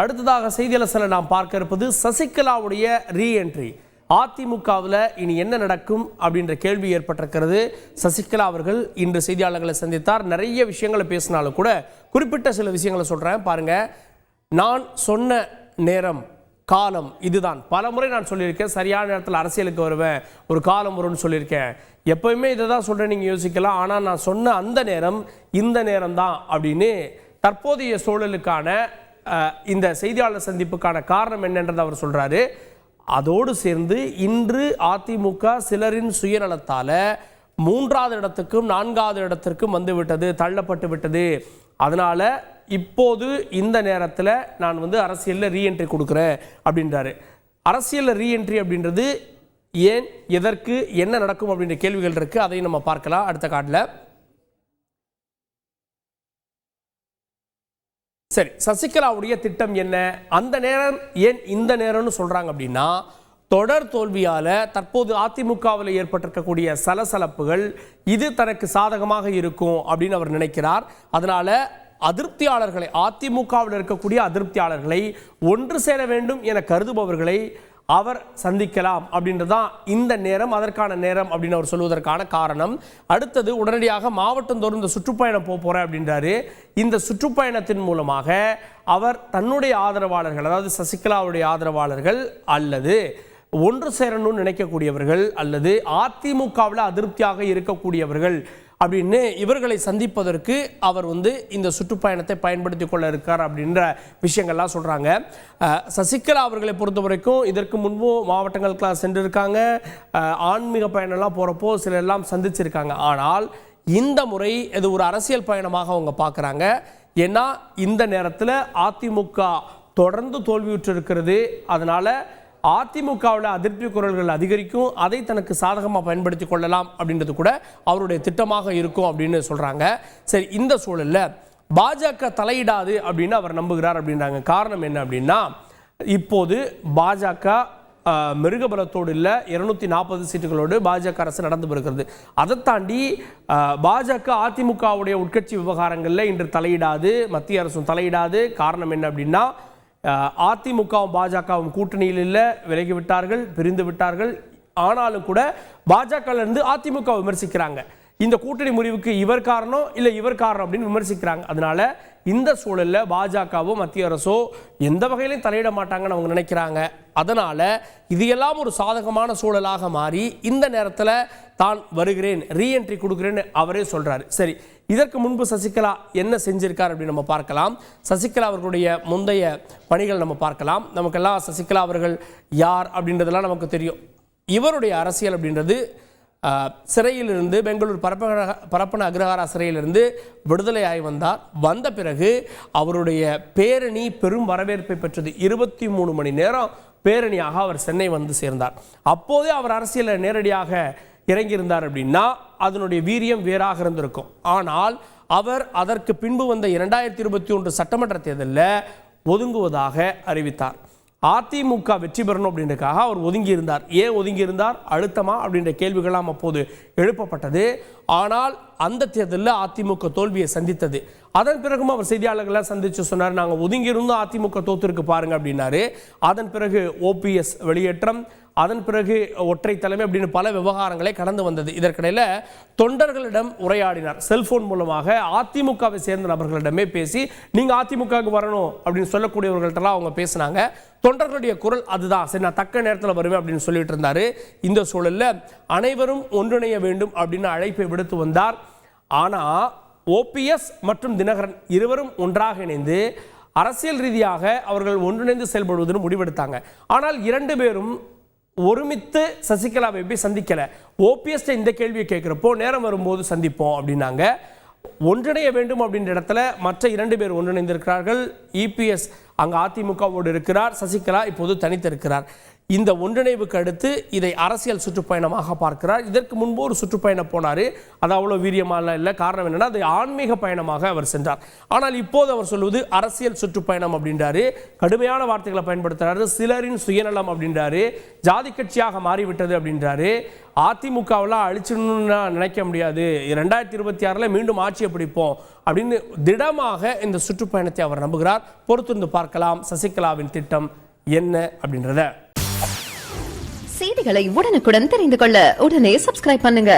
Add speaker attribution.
Speaker 1: அடுத்ததாக செய்தியாளர் நாம் பார்க்க இருப்பது சசிகலாவுடைய ரீஎன்ட்ரி. அதிமுகவில் இனி என்ன நடக்கும் அப்படின்ற கேள்வி ஏற்பட்டிருக்கிறது. சசிகலா அவர்கள் இன்று செய்தியாளர்களை சந்தித்தார். நிறைய விஷயங்களை பேசினாலும் கூட குறிப்பிட்ட சில விஷயங்களை சொல்கிறேன் பாருங்க. நான் சொன்ன நேரம் காலம் இதுதான். பல முறை நான் சொல்லியிருக்கேன், சரியான நேரத்தில் அரசியலுக்கு வருவேன், ஒரு காலம் வரும்னு சொல்லியிருக்கேன். எப்பயுமே இதை தான் சொல்கிறேன், நீங்கள் யோசிக்கலாம். ஆனால் நான் சொன்ன அந்த நேரம் இந்த நேரம் தான் அப்படின்னு தற்போதைய சூழலுக்கான இந்த செய்தியாளர் சந்திப்புக்கான காரணம் என்னன்றது அவர் சொல்றாரு. அதோடு சேர்ந்து இன்று அதிமுக சிலரின் சுயநலத்தால 3வது இடத்துக்கும் 4வது இடத்திற்கும் வந்துவிட்டது, தள்ளப்பட்டு விட்டது. அதனால இப்போது இந்த நேரத்தில் நான் அரசியலில் ரீஎன்ட்ரி கொடுக்குறேன் அப்படின்றாரு. அரசியலில் ரீஎன்ட்ரி அப்படின்றது ஏன், எதற்கு, என்ன நடக்கும் அப்படின்ற கேள்விகள் இருக்கு. அதையும் நம்ம பார்க்கலாம் அடுத்த காட்டில். சரி, சசிகலாவுடைய திட்டம் என்ன, அந்த நேரம் ஏன் இந்த நேரம்னு சொல்றாங்க அப்படின்னா, தொடர் தோல்வியால தற்போது அதிமுகவில் ஏற்பட்டிருக்கக்கூடிய சலசலப்புகள் இது தனக்கு சாதகமாக இருக்கும் அப்படின்னு அவர் நினைக்கிறார். அதனால அதிருப்தியாளர்களை, அதிமுகவில் இருக்கக்கூடிய அதிருப்தியாளர்களை ஒன்று சேர வேண்டும் என கருதுபவர்களை அவர் சந்திக்கலாம் அப்படின்றதான் இந்த நேரம், அதற்கான நேரம் அப்படின்னு அவர் சொல்வதற்கான காரணம். அடுத்தது உடனடியாக மாவட்டம் தோறும் இந்த சுற்றுப்பயணம் போறேன் அப்படின்றாரு. இந்த சுற்றுப்பயணத்தின் மூலமாக அவர் தன்னுடைய ஆதரவாளர்கள், அதாவது சசிகலாவுடைய ஆதரவாளர்கள் அல்லது ஒன்று சேரணும்னு நினைக்கக்கூடியவர்கள் அல்லது அதிமுகவில் அதிருப்தியாக இருக்கக்கூடியவர்கள் அப்படின்னு இவர்களை சந்திப்பதற்கு அவர் இந்த சுற்றுப்பயணத்தை பயன்படுத்தி கொள்ள இருக்கார் அப்படின்ற விஷயங்கள்லாம் சொல்கிறாங்க. சசிகலா அவர்களை பொறுத்த வரைக்கும் இதற்கு முன்பும் மாவட்டங்களுக்கெல்லாம் சென்றிருக்காங்க, ஆன்மீக பயணம்லாம் போகிறப்போ சிலரெல்லாம் சந்திச்சிருக்காங்க. ஆனால் இந்த முறை இது ஒரு அரசியல் பயணமாக அவங்க பார்க்குறாங்க. ஏன்னா இந்த நேரத்தில் அதிமுக தொடர்ந்து தோல்வியுற்று இருக்கிறது. அதனால் அதிமுகவில் அதிருப்தி குரல்கள் அதிகரிக்கும், அதை தனக்கு சாதகமாக பயன்படுத்தி கொள்ளலாம் அப்படின்றது கூட அவருடைய திட்டமாக இருக்கும் அப்படின்னு சொல்கிறாங்க. சரி, இந்த சூழலில் பாஜக தலையிடாது அப்படின்னு அவர் நம்புகிறார் அப்படின்றாங்க. காரணம் என்ன அப்படின்னா, இப்போது பாஜக மிருகபலத்தோடு இல்லை, 240 சீட்டுகளோடு பாஜக அரசு நடந்து வருகிறது. அதை தாண்டி பாஜக அதிமுகவுடைய உட்கட்சி விவகாரங்களில் இன்று தலையிடாது, மத்திய அரசும் தலையிடாது. காரணம் என்ன அப்படின்னா, அதிமுகவும் பாஜகவும் கூட்டணியில் இல்லை, விலகிவிட்டார்கள், பிரிந்து விட்டார்கள். ஆனாலும் கூட பாஜகவிலிருந்து அதிமுக விமர்சிக்கிறாங்க. இந்த கூட்டணி முடிவுக்கு இவர் காரணம் இல்லை இவர் காரணம் அப்படின்னு விமர்சிக்கிறாங்க. அதனால இந்த சூழலில் பாஜகவோ மத்திய அரசோ எந்த வகையிலையும் தலையிட மாட்டாங்கன்னு அவங்க நினைக்கிறாங்க. அதனால இது எல்லாம் ஒரு சாதகமான சூழலாக மாறி இந்த நேரத்தில் தான் வருகிறேன், ரீஎன்ட்ரி கொடுக்குறேன்னு அவரே சொல்றாரு. சரி, இதற்கு முன்பு சசிகலா என்ன செஞ்சிருக்கார் அப்படின்னு நம்ம பார்க்கலாம். சசிகலா அவர்களுடைய முந்தைய பணிகள் நம்ம பார்க்கலாம். நமக்கெல்லாம் சசிகலா அவர்கள் யார் அப்படின்றதெல்லாம் நமக்கு தெரியும். இவருடைய அரசியல் அப்படின்றது சிறையிலிருந்து, பெங்களூர் பரப்பன அக்ரஹாரா சிறையிலிருந்து விடுதலையாகி வந்தார். வந்த பிறகு அவருடைய பேரணி பெரும் வரவேற்பை பெற்றது. 23 மணி நேரம் பேரணியாக அவர் சென்னை வந்து சேர்ந்தார். அப்போதே அவர் அரசியலில் நேரடியாக இறங்கியிருந்தார் அப்படின்னா அதனுடைய வீரியம் வேறாக இருந்திருக்கும். ஆனால் அவர் அதற்கு பின்பு வந்த 2021 சட்டமன்ற தேர்தலில் ஒதுங்குவதாக அறிவித்தார். அதிமுக வெற்றி பெறணும் அப்படின்றதுக்காக அவர் ஒதுங்கி இருந்தார். ஏன் ஒதுங்கி இருந்தார், அழுத்தமா அப்படின்ற கேள்விகள்லாம் அப்போது எழுப்பப்பட்டது. ஆனால் அந்த தேர்தலில் அதிமுக தோல்வியை சந்தித்தது. அதன் பிறகும் அவர் செய்தியாளர்களை சந்தித்து சொன்னார், நாங்கள் ஒதுங்கி இருந்தும் அதிமுக தோத்திருக்கு பாருங்க அப்படின்னாரு. அதன் பிறகு OPS வெளியேற்றம், அதன் பிறகு ஒற்றை தலைமை அப்படின்னு பல விவகாரங்களை கடந்து வந்தது. இதற்கிடையில் தொண்டர்களிடம் உரையாடினார். செல்போன் மூலமாக அதிமுகவை சேர்ந்த நபர்களிடமே பேசி நீங்கள் அதிமுகவுக்கு வரணும் அப்படின்னு சொல்லக்கூடியவர்கள்ட்டெல்லாம் அவங்க பேசினாங்க. தொண்டர்களுடைய குரல் அதுதான், சரி நான் தக்க நேரத்தில் வருவேன் அப்படின்னு சொல்லிட்டு இருந்தாரு. இந்த சூழலில் அனைவரும் ஒன்றிணைய வேண்டும் அப்படின்னு அழைப்பை விடுத்து வந்தார். ஆனால் OPS மற்றும் தினகரன் இருவரும் ஒன்றாக இணைந்து அரசியல் ரீதியாக அவர்கள் ஒன்றிணைந்து செயல்படுவதுன்னு முடிவெடுத்தாங்க. ஆனால் 2 பேரும் ஒருமித்து சசிகலாவை போய் சந்திக்கல. OPS இந்த கேள்வியை கேட்கிறப்போ நேரம் வரும்போது சந்திப்போம் அப்படின்னாங்க. ஒன்றிணைய வேண்டும் அப்படின்ற இடத்துல மற்ற 2 பேர் ஒன்றிணைந்திருக்கிறார்கள். EPS அங்கே அதிமுகவோடு இருக்கிறார், சசிகலா இப்போது தனித்திருக்கிறார். இந்த ஒன்றிணைவுக்கு அடுத்து இதை அரசியல் சுற்றுப்பயணமாக பார்க்கிறார். இதற்கு முன்பு ஒரு சுற்றுப்பயணம் போனார், அது அவ்வளோ வீரியமாக இல்லை. காரணம் என்னன்னா, அது ஆன்மீக பயணமாக அவர் சென்றார். ஆனால் இப்போது அவர் சொல்வது அரசியல் சுற்றுப்பயணம் அப்படின்றாரு. கடுமையான வார்த்தைகளை பயன்படுத்துறாரு. சிலரின் சுயநலம் அப்படின்றாரு, ஜாதி கட்சியாக மாறிவிட்டது அப்படின்றாரு. அதிமுகவெல்லாம் அழிச்சிடணும்னு நினைக்க முடியாது, 2026 மீண்டும் ஆட்சியை பிடிப்போம் அப்படின்னு திடமாக இந்த சுற்றுப்பயணத்தை அவர் நம்புகிறார். பொறுத்திருந்து பார்க்கலாம் சசிகலாவின் திட்டம் என்ன அப்படின்றத.
Speaker 2: செய்திகளை உடனுக்குடன் தெரிந்து கொள்ள உடனே சப்ஸ்கிரைப் பண்ணுங்க.